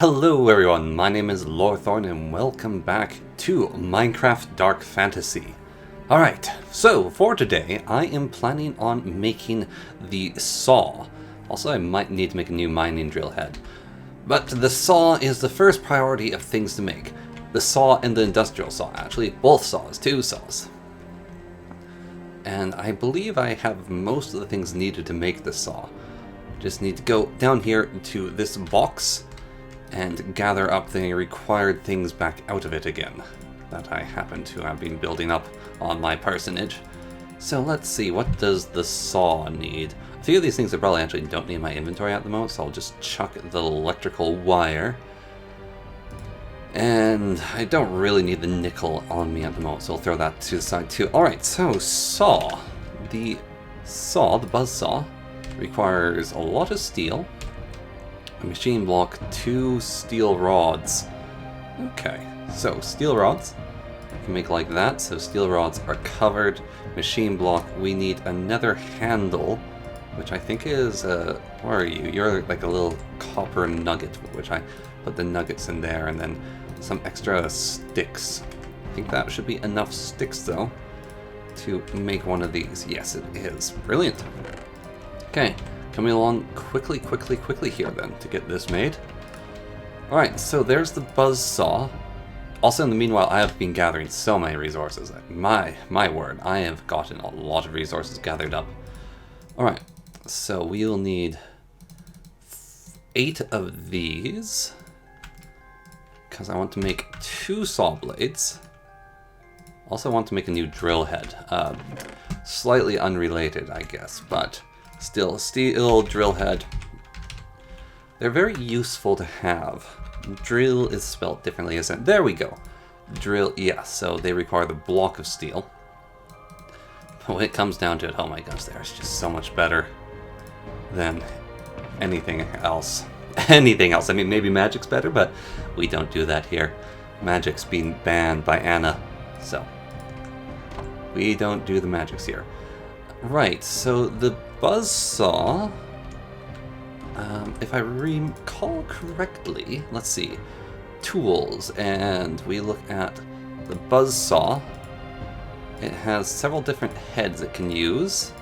Hello everyone, my name is Lorthorn and welcome back to Minecraft Dark Fantasy. Alright, so for today I am planning on making the saw. Also I might need to make a new mining drill head. But the saw is the first priority of things to make. The saw and the industrial saw, actually both saws, two saws. And I believe I have most of the things needed to make the saw. Just need to go down here to this box and gather up the required things back out of it again that I happen to have been building up on my parsonage. So let's see, what does the saw need? A few of these things I probably actually don't need in my inventory at the moment, so I'll just chuck the electrical wire. And I don't really need the nickel on me at the moment, so I'll throw that to the side too. Alright, so saw. The buzz saw, requires a lot of steel. A machine block, 2 steel rods. Okay, so steel rods. You can make like that, so steel rods are covered. Machine block, we need another handle, which I think is, where are you? You're like a little copper nugget, which I put the nuggets in there, and then some extra sticks. I think that should be enough sticks, though, to make one of these. Yes, it is. Brilliant. Okay. Coming along quickly here then to get this made. Alright, so there's the buzz saw. Also in the meanwhile, I have been gathering so many resources. My word, I have gotten a lot of resources gathered up. Alright, so we'll need 8 of these, because I want to make 2 saw blades. Also want to make a new drill head. Slightly unrelated, I guess, but still, steel drill head. They're very useful to have. Drill is spelled differently, isn't it? There we go. Drill, yeah, so they require the block of steel. But when it comes down to it, oh my gosh, they're just so much better than anything else. Anything else. I mean, maybe magic's better, but we don't do that here. Magic's being banned by Anna, so we don't do the magics here. Right, so the buzzsaw, if I recall correctly, let's see, tools, and we look at the buzzsaw. It has several different heads it can use,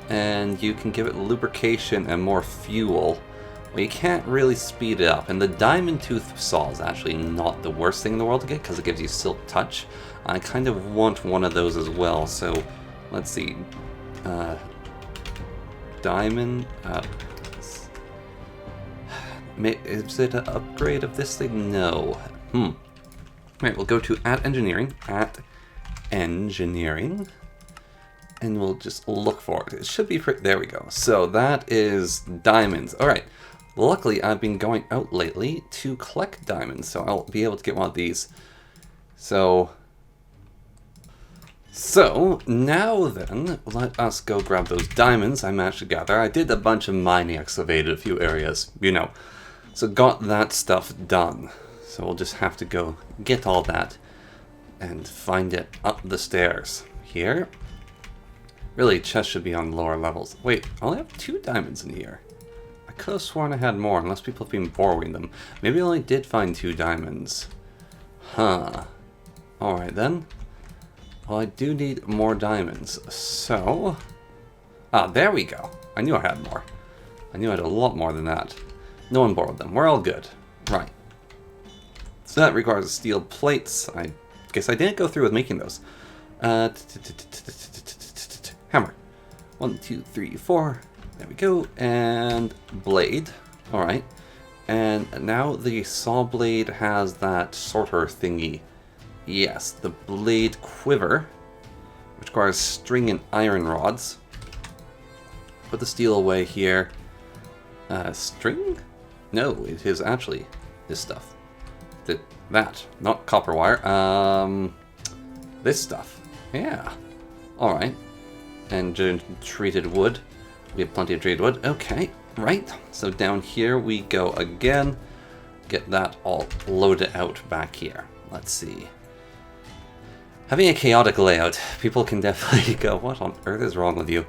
and you can give it lubrication and more fuel, but you can't really speed it up. And the diamond tooth saw is actually not the worst thing in the world to get, because it gives you silk touch. I kind of want one of those as well, so let's see. Diamond. Is it an upgrade of this thing? No. Right, we'll go to engineering, and we'll just look for it. It should be there we go. So that is diamonds. All right. Luckily, I've been going out lately to collect diamonds, so I'll be able to get one of these. So now then, let us go grab those diamonds I managed to gather. I did a bunch of mining, excavated a few areas, you know. So got that stuff done. So we'll just have to go get all that and find it up the stairs. Here. Really, chests should be on lower levels. Wait, I only have 2 diamonds in here. I could have sworn I had more, unless people have been borrowing them. Maybe I only did find 2 diamonds. Huh. Alright then. Well, I do need more diamonds, so... Ah, there we go. I knew I had more. I knew I had a lot more than that. No one borrowed them. We're all good. Right. So that requires steel plates. I guess I didn't go through with making those. Hammer. 1, 2, 3, 4. There we go. And blade. Alright. And now the saw blade has that sorter thingy. Yes, the blade quiver, which requires string and iron rods. Put the steel away here. String? No, it is actually this stuff. That, not copper wire. This stuff. Yeah. Alright. And treated wood. We have plenty of treated wood. Okay, right. So down here we go again. Get that all loaded out back here. Let's see. Having a chaotic layout, people can definitely go, what on earth is wrong with you?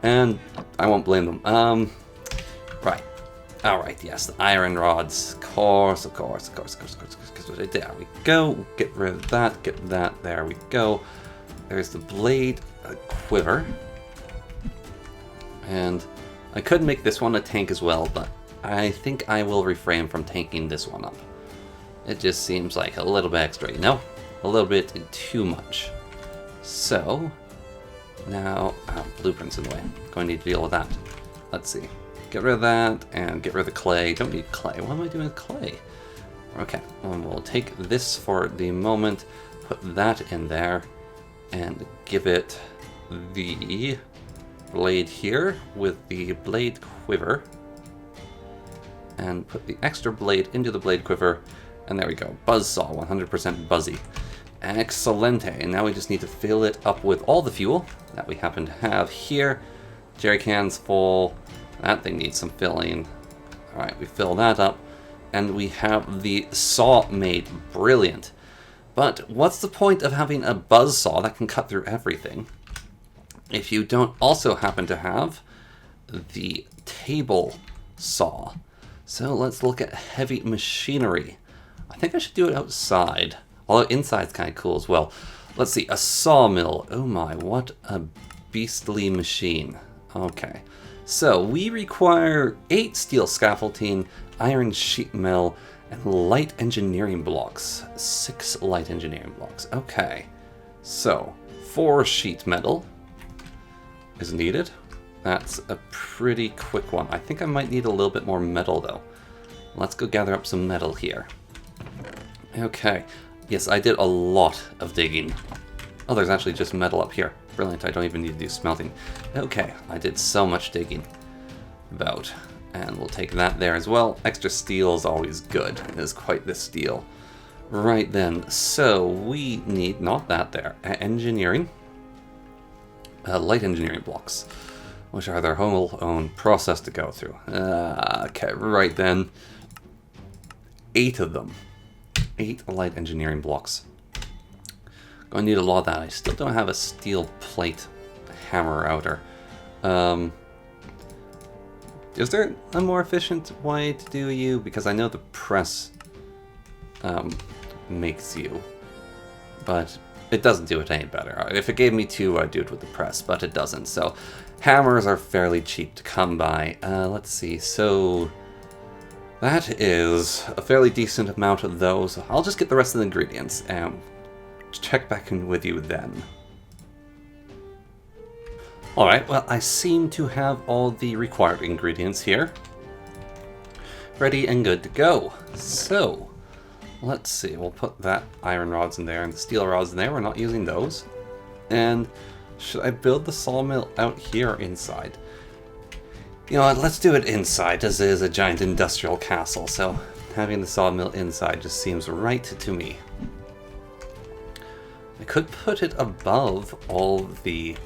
And I won't blame them. Right. Alright, yes, the iron rods. Of course. There we go. Get rid of that, get that. There we go. There's the blade quiver. And I could make this one a tank as well, but I think I will refrain from tanking this one up. It just seems like a little bit extra, you know? A little bit too much. So, now, blueprints in the way. Going to need to deal with that. Let's see. Get rid of that, and get rid of the clay. Don't need clay. What am I doing with clay? Okay, and we'll take this for the moment, put that in there, and give it the blade here with the blade quiver. And put the extra blade into the blade quiver, and there we go. Buzzsaw, 100% buzzy. Excellente. And now we just need to fill it up with all the fuel that we happen to have here. Jerry cans full. That thing needs some filling. Alright, we fill that up. And we have the saw made. Brilliant. But what's the point of having a buzz saw that can cut through everything if you don't also happen to have the table saw? So let's look at heavy machinery. I think I should do it outside. Although inside's kind of cool as well. Let's see, a sawmill. Oh my, what a beastly machine. Okay, so we require 8 steel scaffolding, iron sheet mill, and light engineering blocks. 6 light engineering blocks. Okay, so 4 sheet metal is needed. That's a pretty quick one. I think I might need a little bit more metal though. Let's go gather up some metal here. Okay, yes, I did a lot of digging. Oh, there's actually just metal up here. Brilliant, I don't even need to do smelting. Okay, I did so much digging. About. And we'll take that there as well. Extra steel is always good. It is quite the steal. Right then, so we need, not that there, engineering. Light engineering blocks, which are their whole own process to go through. Okay, right then. 8 of them. 8 light engineering blocks. Going to need a lot of that. I still don't have a steel plate hammer outer. Is there a more efficient way to do you? Because I know the press makes you, but it doesn't do it any better. If it gave me 2, I'd do it with the press, but it doesn't. So hammers are fairly cheap to come by. Let's see. So that is a fairly decent amount of those. I'll just get the rest of the ingredients and check back in with you then. Alright, well, I seem to have all the required ingredients here. Ready and good to go. So, let's see, we'll put that iron rods in there and the steel rods in there. We're not using those. And should I build the sawmill out here or inside? You know what, let's do it inside, as it is a giant industrial castle, so having the sawmill inside just seems right to me. I could put it above all the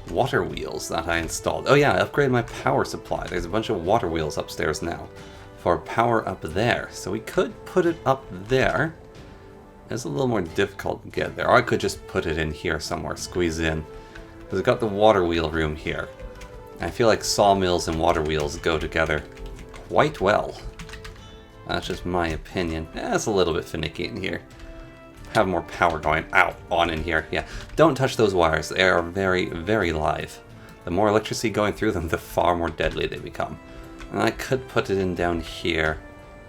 water wheels that I installed. Oh yeah, I upgraded my power supply. There's a bunch of water wheels upstairs now for power up there. So we could put it up there. It's a little more difficult to get there. Or I could just put it in here somewhere, squeeze in. Because I've got the water wheel room here. I feel like sawmills and water wheels go together quite well. That's just my opinion. It's a little bit finicky in here. Have more power going on in here. Yeah, don't touch those wires. They are very, very live. The more electricity going through them, the far more deadly they become. And I could put it in down here.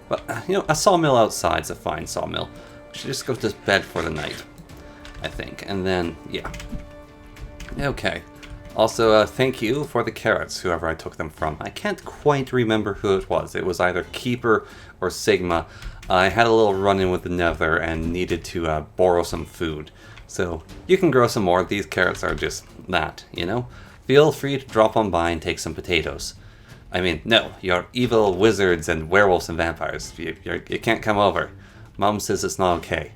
But, you know, a sawmill outside's a fine sawmill. We should just go to bed for the night, I think. And then, yeah. Okay. Also, thank you for the carrots, whoever I took them from. I can't quite remember who it was. It was either Keeper or Sigma. I had a little run-in with the Nether and needed to borrow some food. So, you can grow some more. These carrots are just that, you know? Feel free to drop on by and take some potatoes. I mean, no, you're evil wizards and werewolves and vampires. You can't come over. Mom says it's not okay.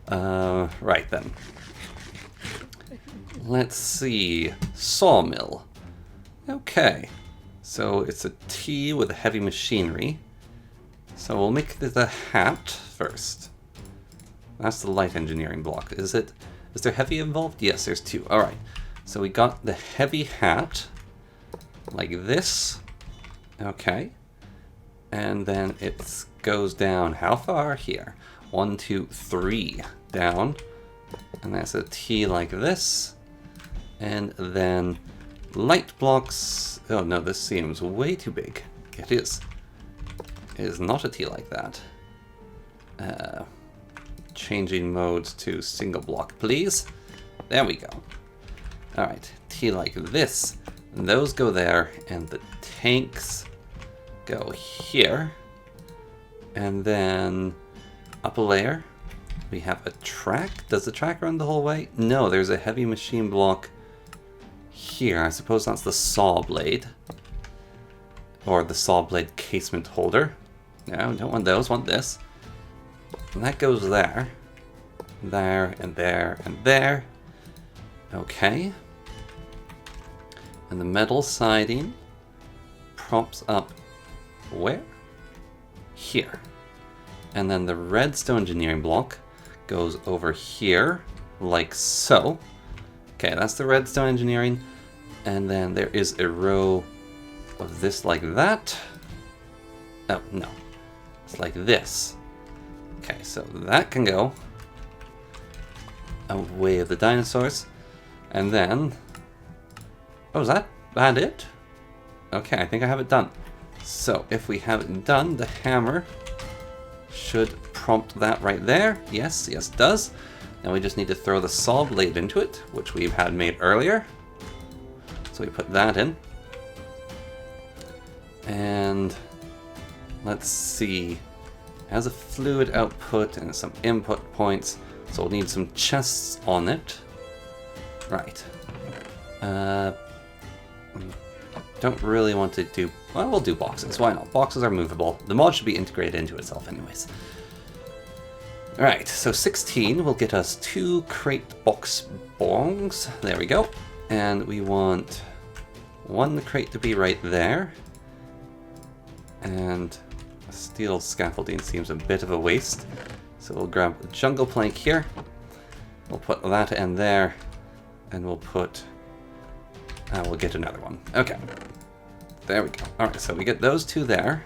Right then. Let's see. Sawmill. Okay. So it's a T with a heavy machinery. So we'll make the hat first. That's the light engineering block. Is there heavy involved? Yes, there's 2. Alright. So we got the heavy hat. Like this. Okay. And then it goes down. How far? Here. 1, 2, 3 down. And that's a T like this. And then light blocks. Oh no, this seems way too big. It is. It is not a T like that. Changing modes to single block, please. There we go. Alright, T like this. And those go there, and the tanks go here. And then up a layer, we have a track. Does the track run the whole way? No, there's a heavy machine block here. I suppose that's the saw blade. Or the saw blade casement holder. No, don't want those, want this. And that goes there. There, and there, and there. Okay. And the metal siding props up where? Here. And then the redstone engineering block goes over here, like so. Okay, that's the redstone engineering. And then there is a row of this like that. Oh, no. It's like this. Okay, so that can go away of the dinosaurs. And then... Oh, is that it? Okay, I think I have it done. So, if we have it done, the hammer should prompt that right there. Yes, yes it does. Now we just need to throw the saw blade into it, which we've had made earlier. So we put that in. And let's see. It has a fluid output and some input points, so we'll need some chests on it. Right. Don't really want to do... Well, we'll do boxes. Why not? Boxes are movable. The mod should be integrated into itself anyways. Alright, so 16 will get us 2 crate box bongs. There we go. And we want 1 crate to be right there. And steel scaffolding seems a bit of a waste. So we'll grab the jungle plank here. We'll put that in there. And we'll put... we'll get another one. Okay. There we go. Alright, so we get those 2 there.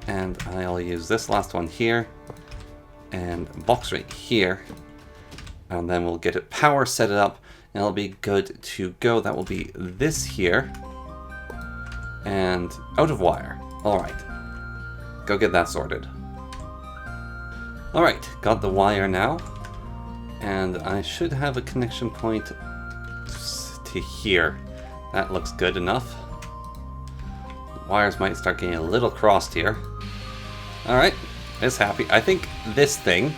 And I'll use this last one here. And a box right here. And then we'll get it power, set it up, and it'll be good to go. That will be this here. And out of wire. Alright. Go get that sorted. Alright, got the wire now. And I should have a connection point to here. That looks good enough. The wires might start getting a little crossed here. Alright, it's happy. I think this thing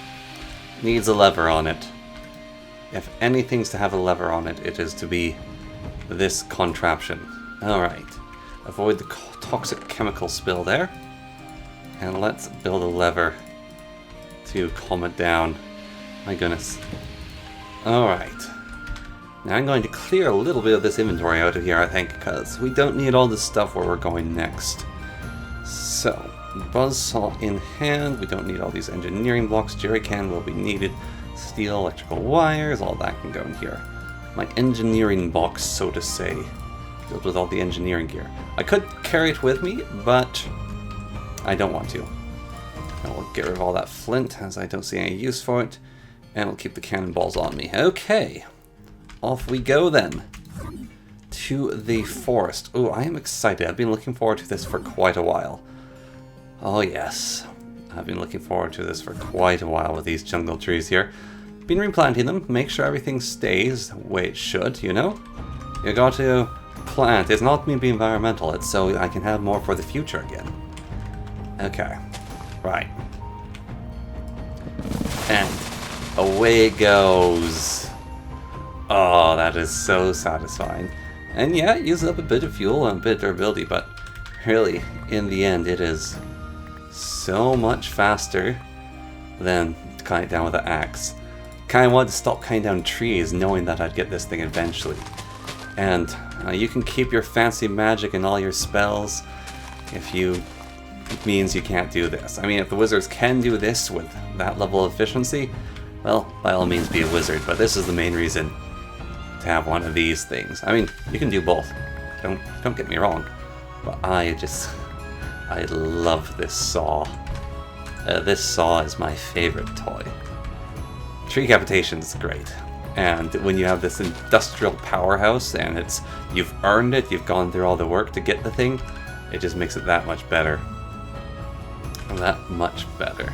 needs a lever on it. If anything's to have a lever on it, it is to be this contraption. Alright, avoid the toxic chemical spill there. And let's build a lever to calm it down. My goodness. Alright. Now I'm going to clear a little bit of this inventory out of here, I think, because we don't need all this stuff where we're going next. So, buzzsaw in hand. We don't need all these engineering blocks. Jerry can will be needed. Steel, electrical wires, all that can go in here. My engineering box, so to say, filled with all the engineering gear. I could carry it with me, but I don't want to. I will get rid of all that flint, as I don't see any use for it, and I'll keep the cannonballs on me. Okay, off we go then, to the forest. Oh, I am excited. I've been looking forward to this for quite a while. Oh yes, I've been looking forward to this for quite a while with these jungle trees here. Been replanting them, make sure everything stays the way it should, you know? You got to plant. It's not me being environmental, it's so I can have more for the future again. Okay, right. And away it goes. Oh, that is so satisfying. And yeah, it uses up a bit of fuel and a bit of durability, but really, in the end, it is so much faster than cutting it down with an axe. Kind of wanted to stop cutting down trees, knowing that I'd get this thing eventually. And you can keep your fancy magic and all your spells if it means you can't do this. I mean, if the wizards can do this with that level of efficiency, well, by all means be a wizard, but this is the main reason to have one of these things. I mean, you can do both. Don't get me wrong, but I just I love this saw. This saw is my favorite toy. Tree capitation is great. And when you have this industrial powerhouse and you've earned it, you've gone through all the work to get the thing, it just makes it that much better. That much better.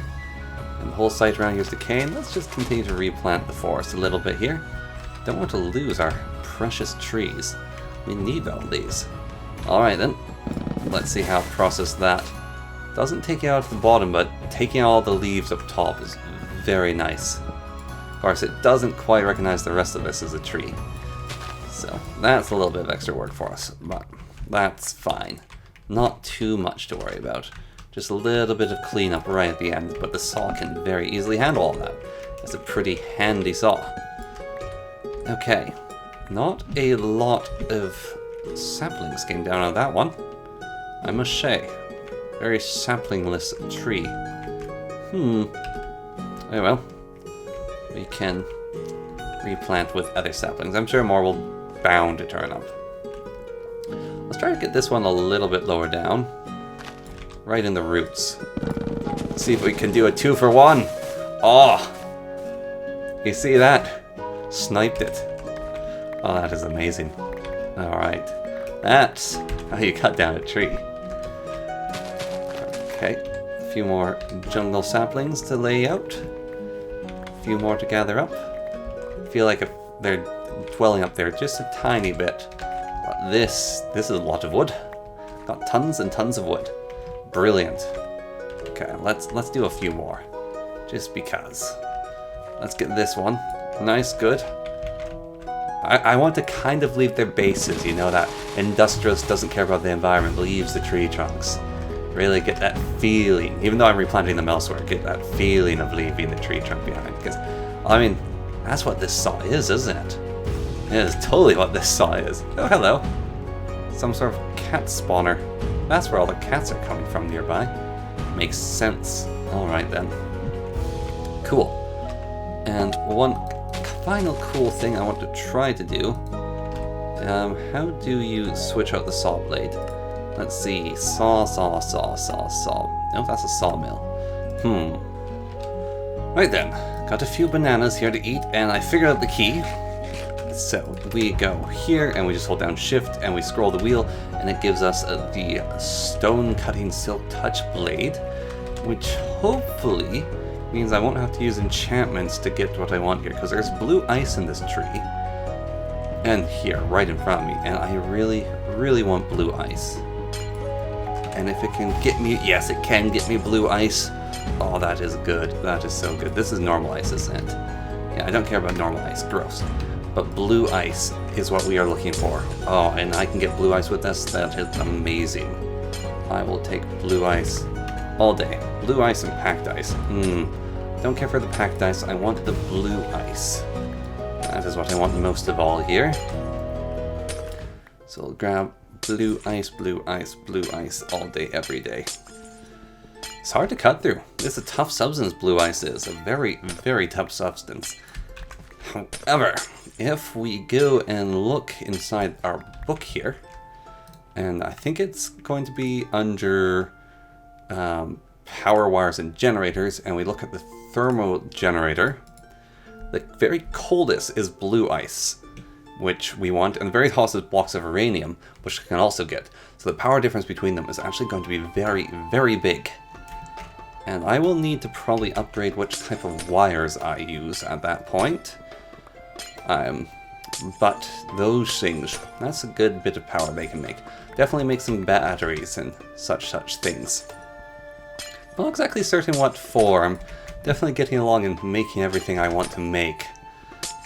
And the whole site around here is decaying. Let's just continue to replant the forest a little bit here. Don't want to lose our precious trees. We need all these. Alright then, let's see how to process that. Doesn't take you out at the bottom, but taking all the leaves up top is very nice. Of course, it doesn't quite recognize the rest of this as a tree. So that's a little bit of extra work for us, but that's fine. Not too much to worry about. Just a little bit of cleanup right at the end, but the saw can very easily handle all that. It's a pretty handy saw. Okay, not a lot of saplings came down on that one, I must say. Very saplingless tree. Oh well. We can replant with other saplings. I'm sure more will bound to turn up. Let's try to get this one a little bit lower down. Right in the roots. See if we can do a 2-for-1. Oh! You see that? Sniped it. Oh, that is amazing. Alright. That's how you cut down a tree. Okay. A few more jungle saplings to lay out. A few more to gather up. I feel like if they're dwelling up there just a tiny bit. But this is a lot of wood. Got tons and tons of wood. Brilliant. Okay, let's do a few more. Just because. Let's get this one. Nice, good. I want to kind of leave their bases, you know, that industrialist doesn't care about the environment, leaves the tree trunks. Really get that feeling, even though I'm replanting them elsewhere, get that feeling of leaving the tree trunk behind. Because, I mean, that's what this saw is, isn't it? It is totally what this saw is. Oh, hello. Some sort of cat spawner. That's where all the cats are coming from nearby. Makes sense. Alright then. Cool. And one final cool thing I want to try to do. How do you switch out the saw blade? Let's see. Saw. No, that's a sawmill. Right then. Got a few bananas here to eat, and I figured out the key. So we go here, and we just hold down shift, and we scroll the wheel, and it gives us the stone cutting silk touch blade, which hopefully means I won't have to use enchantments to get what I want here, because there's blue ice in this tree, and here, right in front of me, and I really, really want blue ice. And if it can get me, yes, it can get me blue ice. Oh, that is good. That is so good. This is normal ice, isn't it? Yeah, I don't care about normal ice. Gross. But blue ice is what we are looking for. Oh, and I can get blue ice with this. That is amazing. I will take blue ice all day. Blue ice and packed ice. Don't care for the packed ice. I want the blue ice. That is what I want most of all here. So we'll grab blue ice all day, every day. It's hard to cut through. It's a tough substance, blue ice is. A very, very tough substance. However, if we go and look inside our book here, and I think it's going to be under power wires and generators, and we look at the thermo generator, the very coldest is blue ice, which we want, and the very hottest is blocks of uranium, which we can also get. So the power difference between them is actually going to be very, very big. And I will need to probably upgrade which type of wires I use at that point. But those things, that's a good bit of power they can make. Definitely make some batteries and such things. Not exactly certain what for. I'm definitely getting along and making everything I want to make.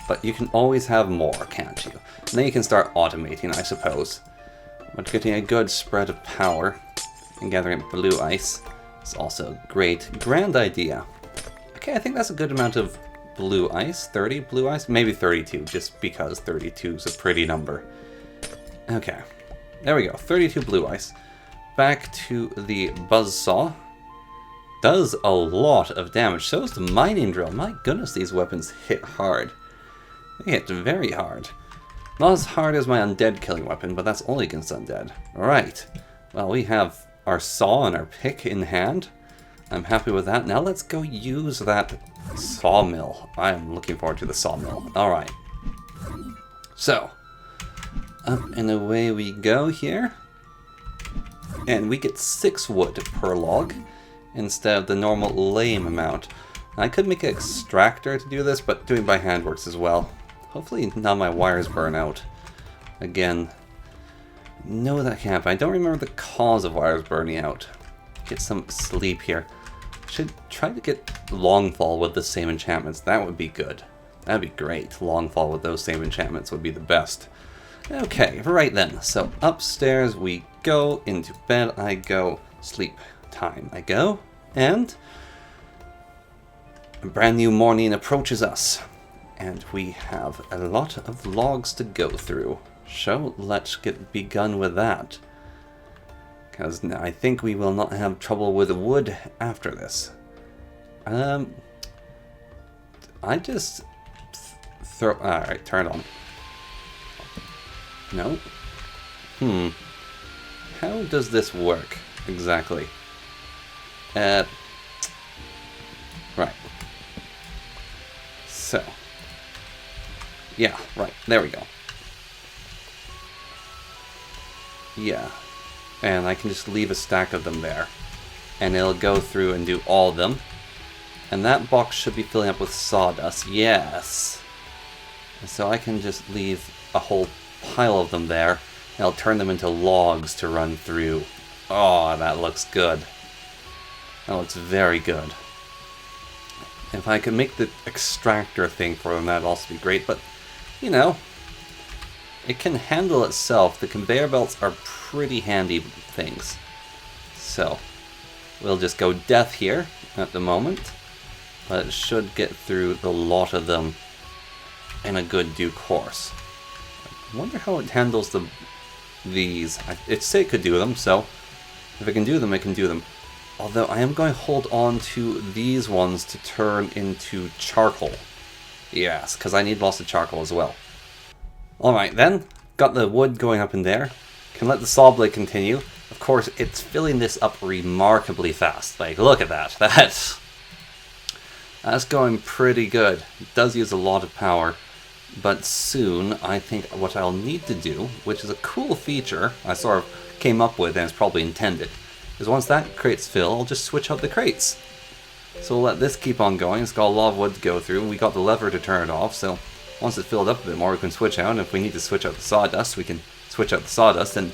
But you can always have more, can't you? And then you can start automating, I suppose. But getting a good spread of power and gathering blue ice is also a great, grand idea. Okay, I think that's a good amount of blue ice. 30 blue ice? Maybe 32, just because 32 is a pretty number. Okay, there we go. 32 blue ice. Back to the buzzsaw. Does a lot of damage. So is the mining drill. My goodness, these weapons hit hard. They hit very hard. Not as hard as my undead killing weapon, but that's only against undead. Alright. Well, we have our saw and our pick in hand. I'm happy with that. Now let's go use that sawmill. I am looking forward to the sawmill. Alright. So, up and away we go here. And we get 6 wood per log instead of the normal lame amount. I could make an extractor to do this, but doing by hand works as well. Hopefully none of my wires burn out. Again, no, that can't happen. I don't remember the cause of wires burning out. Get some sleep here. Should try to get Longfall with the same enchantments. That would be good. That'd be great. Longfall with those same enchantments would be the best. Okay, right then. So upstairs we go, into bed I go, sleep time I go, and a brand new morning approaches us. And we have a lot of logs to go through. So let's get begun with that. Because I think we will not have trouble with wood after this. I just throw... Alright, turn it on. No? How does this work exactly? Right. So. Yeah, right. There we go. Yeah. And I can just leave a stack of them there. And it'll go through and do all of them. And that box should be filling up with sawdust. Yes. And so I can just leave a whole pile of them there. And I'll turn them into logs to run through. Oh, that looks good. That looks very good. If I could make the extractor thing for them, that'd also be great. But, you know, it can handle itself. The conveyor belts are pretty handy things. So, we'll just go death here at the moment. But it should get through the lot of them in a good due course. I wonder how it handles these. It said it could do them, so if it can do them, it can do them. Although I am going to hold on to these ones to turn into charcoal. Yes, because I need lots of charcoal as well. Alright then, got the wood going up in there. Can let the saw blade continue. Of course, it's filling this up remarkably fast. Like, look at that. That's going pretty good. It does use a lot of power. But soon, I think what I'll need to do, which is a cool feature I sort of came up with and it's probably intended, is once that crate's fill, I'll just switch out the crates. So we'll let this keep on going. It's got a lot of wood to go through. We got the lever to turn it off, so once it's filled up a bit more, we can switch out. And if we need to switch out the sawdust, we can switch out the sawdust. And,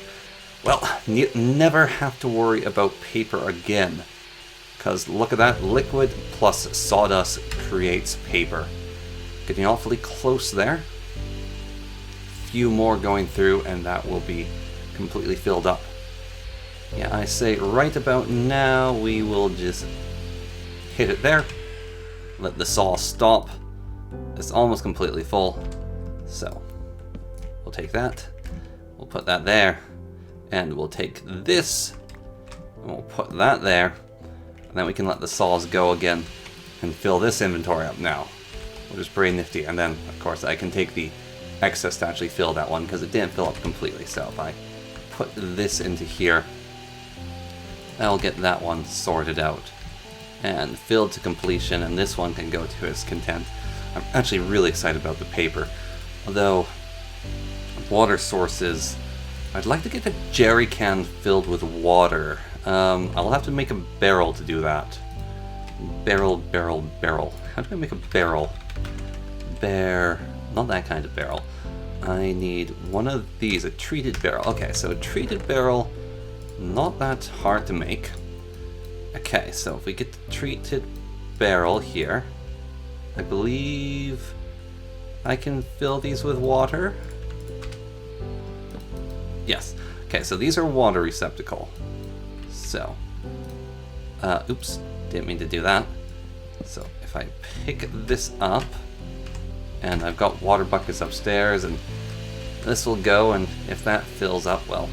well, never have to worry about paper again. Because look at that, liquid plus sawdust creates paper. Getting awfully close there. Few more going through, and that will be completely filled up. Yeah, I say right about now we will just hit it there. Let the saw stop. It's almost completely full. So, we'll take that. We'll put that there. And we'll take this. And we'll put that there. And then we can let the saws go again. And fill this inventory up now. Which is pretty nifty. And then, of course, I can take the excess to actually fill that one. Because it didn't fill up completely. So if I put this into here, I'll get that one sorted out and filled to completion, and this one can go to its content. I'm actually really excited about the paper, although water sources, I'd like to get a jerry can filled with water. I'll have to make a barrel to do that. Barrel. How do I make a barrel? Not that kind of barrel. I need one of these, a treated barrel. Okay, so a treated barrel, not that hard to make. Okay, so if we get the treated barrel here, I believe I can fill these with water. Yes. Okay, so these are water receptacle. So, oops, didn't mean to do that. So if I pick this up, and I've got water buckets upstairs, and this will go, and if that fills up, well,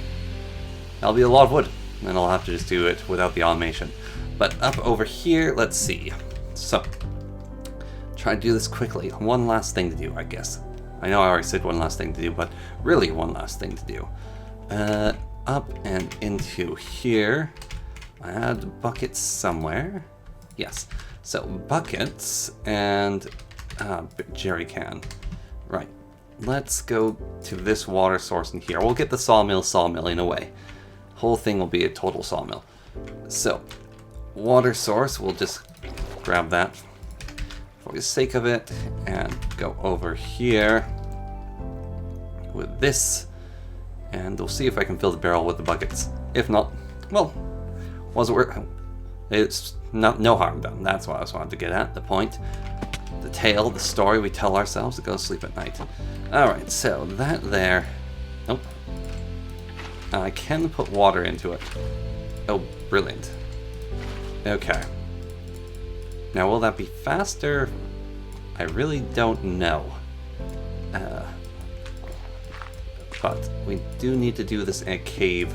that'll be a lot of wood, and I'll have to just do it without the automation. But up over here, let's see. So, try to do this quickly. One last thing to do, I guess. I know I already said one last thing to do, but really one last thing to do. Up and into here. I had buckets somewhere. Yes. So buckets and jerry can. Right. Let's go to this water source in here. We'll get the sawmilling away. Whole thing will be a total sawmill. So, water source, we'll just grab that for the sake of it and go over here with this, and we'll see if I can fill the barrel with the buckets. If not, well, was it worth? It's no harm done. That's what I was wanting to get at. The point, the tale, the story we tell ourselves to go to sleep at night. All right, so that there. Nope. I can put water into it. Oh, brilliant. Okay. Now, will that be faster? I really don't know. But we do need to do this in a cave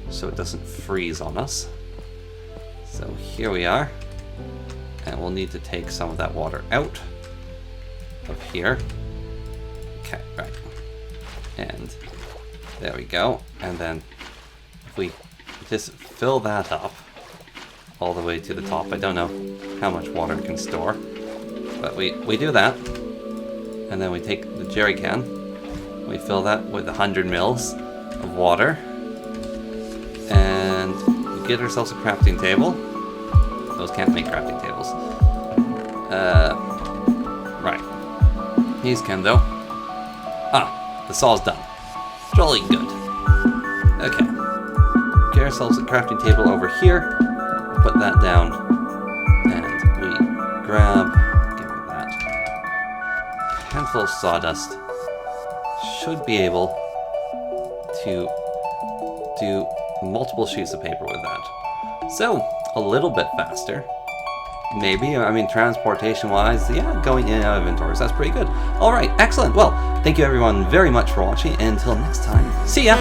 so it doesn't freeze on us. So here we are. And we'll need to take some of that water out of here. Okay, right. And there we go. And then if we just fill that up all the way to the top. I don't know how much water it can store. But we do that. And then we take the jerry can. We fill that with 100 mils of water. And we get ourselves a crafting table. Those can't make crafting tables. Right. These can though. Ah, the saw's done. Jolly good. Okay. Get ourselves a crafting table over here. Put that down. And we grab, give me that. Handful of sawdust. Should be able to do multiple sheets of paper with that. So, a little bit faster. Maybe, I mean, transportation-wise, yeah, going in and out of inventories, that's pretty good. Alright, excellent. Well, thank you everyone very much for watching, and until next time, see ya!